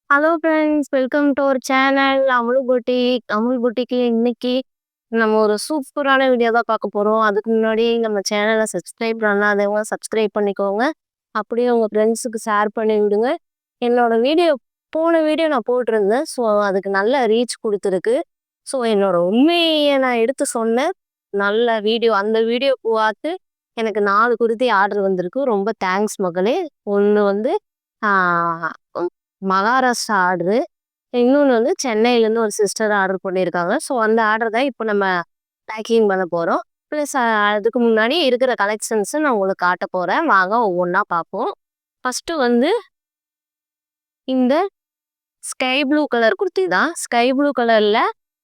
Hello friends, welcome to our channel Amul boutique. Amul பொட்டிக்ல இன்னைக்கு நம்ம ஒரு சூப்பரான வீடியோ தான் பார்க்க போறோம். அதுக்கு முன்னாடி நம்ம சேனலை சப்ஸ்கிரைப் பண்ணாதவங்க சப்ஸ்கிரைப் பண்ணிக்கோங்க. அப்படியே உங்க ஃப்ரெண்ட்ஸுக்கு ஷேர் பண்ணி விடுங்க. என்னோட வீடியோ போன வீடியோ நான் போட்டிருந்தேன். ஸோ அதுக்கு நல்ல ரீச் கொடுத்துருக்கு. ஸோ என்னோட உண்மையை நான் எடுத்து சொன்னேன். நல்ல வீடியோ அந்த வீடியோ பார்த்து எனக்கு 4 குர்த்தி ஆர்டர் வந்திருக்கு. ரொம்ப தேங்க்ஸ் மகளே. ஒன்று வந்து ஆஹ் மகாராஷ்டிரா ஆர்டரு. இன்னொன்னு வந்து சென்னையிலேருந்து ஒரு சிஸ்டர் ஆர்டர் பண்ணியிருக்காங்க. ஸோ அந்த ஆர்டர் தான் இப்போ நம்ம பேக்கிங் பண்ண போறோம். ப்ளஸ் அதுக்கு முன்னாடி இருக்கிற கலெக்ஷன்ஸ நான் உங்களுக்கு காட்டப் போறேன். வாங்க ஒவ்வொன்னா பார்ப்போம். ஃபர்ஸ்ட்டு வந்து இந்த ஸ்கை ப்ளூ கலர் குர்த்தி தான். ஸ்கை ப்ளூ கலர்ல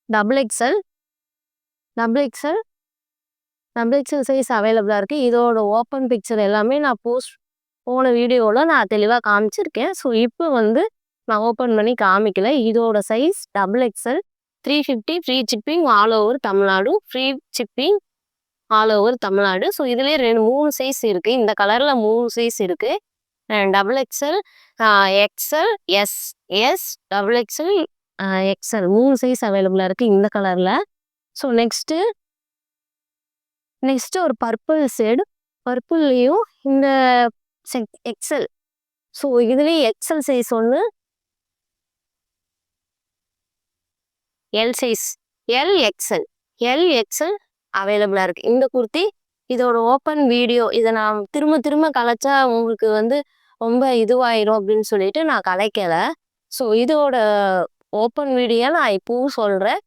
double XL, double XL, double XL size அவைலபிளா இருக்கு. இதோட ஓப்பன் பிக்சர் எல்லாமே நான் போன வீடியோல நான் தெளிவா காமிச்சிருக்கேன். ஸோ இப்போ வந்து நான் ஓப்பன் பண்ணி காமிக்கல. இதோட size double XL, 350 free shipping all over Tamil Nadu. Free shipping all over Tamil Nadu. So இதுலயே 3 சைஸ் இருக்கு. இந்த கலர்ல 3 சைஸ் இருக்கு. Double XL, XL, S, S, double XL, XL 3 size அவைலபிளா இருக்கு இந்த கலர்ல. ஸோ நெக்ஸ்ட் ஒரு பர்பிள் ஷேடு. பர்பிள்லையும் இந்த எக்ஸல். ஸோ இதுலயே எக்ஸல் சைஸ் ஒன்று, L size, L XL, L XL அவைலபிளா இருக்கு இந்த குர்த்தி. இதோட ஓப்பன் வீடியோ இதை நான் திரும்ப திரும்ப கலைச்சா உங்களுக்கு வந்து ரொம்ப இதுவாயிரும் அப்படின்னு சொல்லிட்டு நான் கலைக்கல. ஸோ இதோட ஓப்பன் வீடியோ நான் இப்பவும் சொல்றேன்.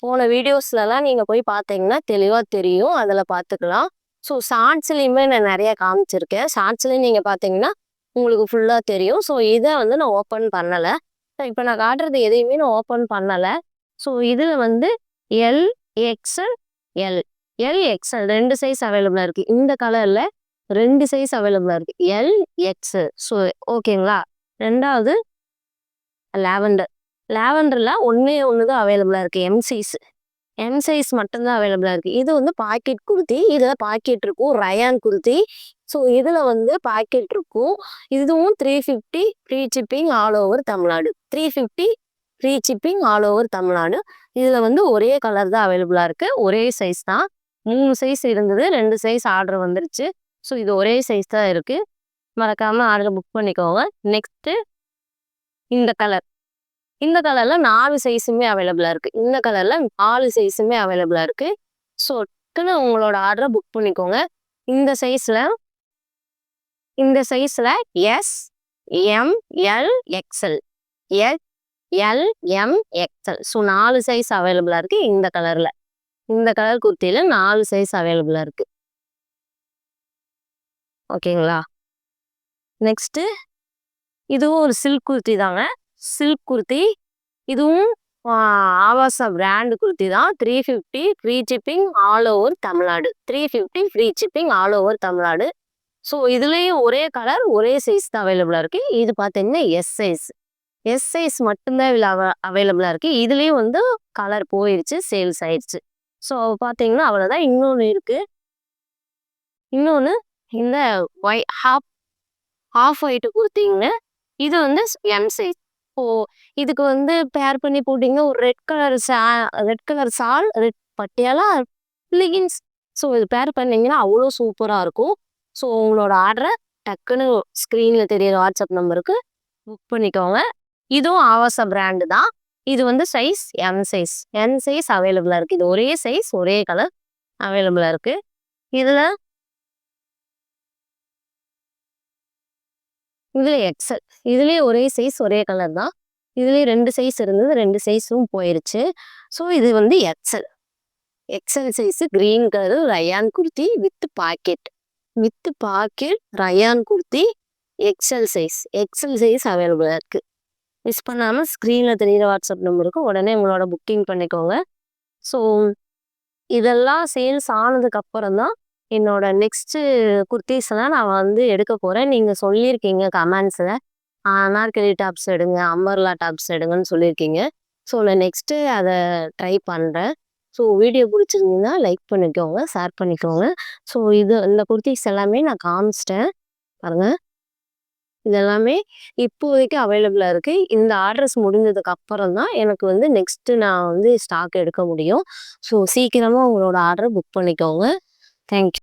போன வீடியோஸ்லலாம் நீங்கள் போய் பார்த்தீங்கன்னா தெளிவாக தெரியும். அதில் பார்த்துக்கலாம். ஸோ ஷார்ட்ஸ்லையுமே நான் நிறைய காமிச்சிருக்கேன். ஷார்ட்ஸ்லையும் நீங்கள் பார்த்தீங்கன்னா உங்களுக்கு ஃபுல்லாக தெரியும். ஸோ இதை வந்து நான் ஓப்பன் பண்ணலை. இப்போ நான் காட்டுறது எதையுமே நான் ஓப்பன் பண்ணலை. ஸோ இதில் வந்து L XL, L, L XL 2 size அவைலபிளாக இருக்குது. இந்த கலரில் 2 சைஸ் அவைலபிளாக இருக்குது, எல் எக்ஸல். ஸோ ஓகேங்களா. ரெண்டாவது லாவெண்டர். லாவெண்டரில் ஒன்றே ஒன்று தான் அவைலபிளாக இருக்குது, எம் சைஸ். எம் சைஸ் மட்டும்தான் அவைலபிளாக இருக்குது. இது வந்து பாக்கெட் குர்த்தி. இதில் பாக்கெட் இருக்கும், ரயான் குர்த்தி. ஸோ இதில் வந்து பாக்கெட் இருக்கும். இதுவும் 350 free shipping all over Tamil Nadu. 350 free shipping all over Tamil Nadu. இதில் வந்து ஒரே கலர் தான் அவைலபிளாக இருக்குது. ஒரே சைஸ் தான். 3 சைஸ் இருந்தது, 2 சைஸ் ஆர்டர் வந்துருச்சு. ஸோ இது ஒரே சைஸ் தான் இருக்குது. மறக்காமல் ஆர்டர் புக் பண்ணிக்கோங்க. நெக்ஸ்ட்டு இந்த கலர். இந்த கலர்ல 4 சைஸுமே அவைலபிளாக இருக்குது. இந்த கலர்ல 4 சைஸுமே அவைலபிளாக இருக்குது. ஸோ டக்குன்னு உங்களோட ஆர்டரை புக் பண்ணிக்கோங்க. இந்த சைஸில் S, M, L, XL, L, L, M, XL. So 4 size அவைலபிளாக இருக்குது இந்த கலரில். இந்த கலர் குர்த்தியில் 4 சைஸ் அவைலபிளாக இருக்குது. ஓகேங்களா. நெக்ஸ்ட்டு இதுவும் ஒரு சில்க் குர்த்தி தாங்க. சில்க் குர்த்தி. இதுவும் ஆவாசா பிராண்ட் குர்த்தி தான். 350 free shipping all over Tamil Nadu. 350 free shipping all over Tamil Nadu. So இதுலேயும் ஒரே கலர் ஒரே சைஸ் தான் அவைலபிளாக இருக்குது. இது பார்த்தீங்கன்னா எஸ் சைஸ். எஸ் சைஸ் மட்டும்தான் இதில் அவைலபிளாக இருக்குது. இதுலேயும் வந்து கலர் போயிடுச்சு, சேல்ஸ் ஆயிடுச்சு. ஸோ பார்த்தீங்கன்னா அவ்வளோதான். இன்னொன்று இருக்குது. இன்னொன்று இந்த ஹாஃப் ஒயிட் குர்த்திங்க. இது வந்து எம் சைஸ். ஓ, இதுக்கு வந்து பேர் பண்ணி போட்டிங்கன்னா ஒரு ரெட் கலர் சால், ரெட் பட்டியாலா, லெகின்ஸ். ஸோ இது பேர் பண்ணிங்கன்னா அவ்வளோ சூப்பராக இருக்கும். ஸோ உங்களோட ஆர்டரை டக்குன்னு ஸ்க்ரீனில் தெரியிற வாட்ஸ்அப் நம்பருக்கு புக் பண்ணிக்கோங்க. இதுவும் ஆவாசா பிராண்டு தான். இது வந்து size M size. M size அவைலபிளாக இருக்குது. இது ஒரே சைஸ் ஒரே கலர் அவைலபிளாக இருக்குது. இதில் எக்ஸல். இதுலேயே ஒரே சைஸ் ஒரே கலர் தான். இதுலேயே 2 சைஸ் இருந்தது, 2 சைஸும் போயிருச்சு. ஸோ இது வந்து XL. XL size green colour rayon kurti with pocket rayon kurti. XL size அவைலபிளாக இருக்குது. மிஸ் பண்ணாமல் ஸ்க்ரீனில் தெரிகிற வாட்ஸ்அப் நம்பருக்கு உடனே உங்களோட புக்கிங் பண்ணிக்கோங்க. ஸோ இதெல்லாம் சேல்ஸ் ஆனதுக்கப்புறம் தான் என்னோட நெக்ஸ்ட்டு குர்த்திஸ்லாம் நான் வந்து எடுக்க போகிறேன். நீங்கள் சொல்லியிருக்கீங்க கமெண்ட்ஸில் அனார்கலி டாப்ஸ் எடுங்க, அம்பர்லா டாப்ஸ் எடுங்கன்னு சொல்லியிருக்கீங்க. ஸோ நான் நெக்ஸ்ட்டு அதை ட்ரை பண்ணுறேன். ஸோ வீடியோ பிடிச்சிருந்தீங்கன்னா லைக் பண்ணிக்கோங்க, ஷேர் பண்ணிக்கோங்க. ஸோ இந்த குர்த்திஸ் எல்லாமே நான் காமிச்சிட்டேன் பாருங்கள். இதெல்லாமே இப்போதைக்கு அவைலபிளா இருக்கு. இந்த ஆர்டர்ஸ் முடிஞ்சதுக்கு அப்புறம் தான் எனக்கு வந்து நெக்ஸ்ட்டு நான் வந்து ஸ்டாக் எடுக்க முடியும். ஸோ சீக்கிரமா உங்களோட ஆர்டர புக் பண்ணிக்கோங்க. Thank you.